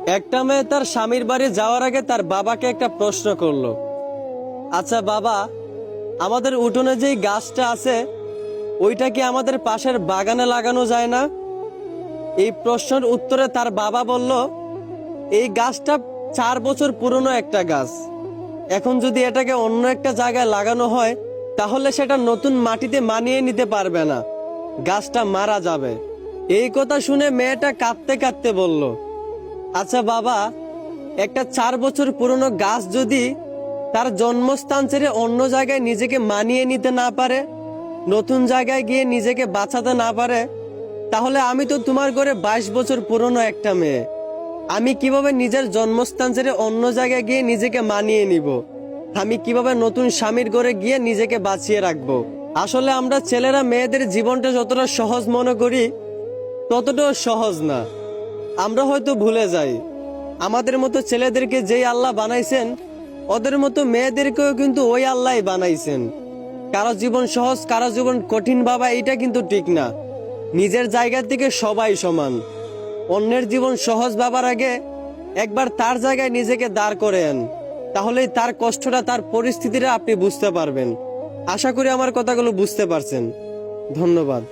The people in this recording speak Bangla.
একটা মেয়ে তার স্বামীর বাড়ি যাওয়ার আগে তার বাবাকে একটা প্রশ্ন করলো, আচ্ছা বাবা, আমাদের উঠোনে যেই গাছটা আছে ওইটা কি আমাদের পাশের বাগানে লাগানো যায় না? এই প্রশ্নের উত্তরে তার বাবা বলল, এই গাছটা 4 বছর পুরনো একটা গাছ। এখন যদি এটাকে অন্য একটা জায়গায় লাগানো হয় তাহলে সেটা নতুন মাটিতে মানিয়ে নিতে পারবে না, গাছটা মারা যাবে। এই কথা শুনে মেয়েটা কাঁদতে কাঁদতে বলল, আচ্ছা বাবা, একটা 4 বছর পুরনো গাছ যদি তার জন্মস্থান ছেড়ে অন্য জায়গায় নিজেকে মানিয়ে নিতে না পারে, নতুন জায়গায় গিয়ে নিজেকে বাঁচাতে না পারে, তাহলে আমি তো তোমার ঘরে 22 বছর পুরনো একটা মেয়ে, আমি কিভাবে নিজের জন্মস্থান ছেড়ে অন্য জায়গায় গিয়ে নিজেকে মানিয়ে নিব? আমি কিভাবে নতুন স্বামীর ঘরে গিয়ে নিজেকে বাঁচিয়ে রাখবো? আসলে আমরা ছেলেরা মেয়েদের জীবনটা যতটা সহজ মনে করি ততটাও সহজ না। আমরা হয়তো ভুলে যাই আমাদের মতো ছেলেদেরকে যেই আল্লাহ বানাইছেন ওদের মতো মেয়েদেরকেও কিন্তু ওই আল্লাহই বানাইছেন। কারো জীবন সহজ কারো জীবন কঠিন ভাবা এটা কিন্তু ঠিক না। নিজের জায়গা থেকে সবাই সমান। অন্যের জীবন সহজ ভাবার আগে একবার তার জায়গায় নিজেকে দাঁড় করেন, তাহলেই তার কষ্টটা তার পরিস্থিতিটা আপনি বুঝতে পারবেন। আশা করি আমার কথাগুলো বুঝতে পারছেন। ধন্যবাদ।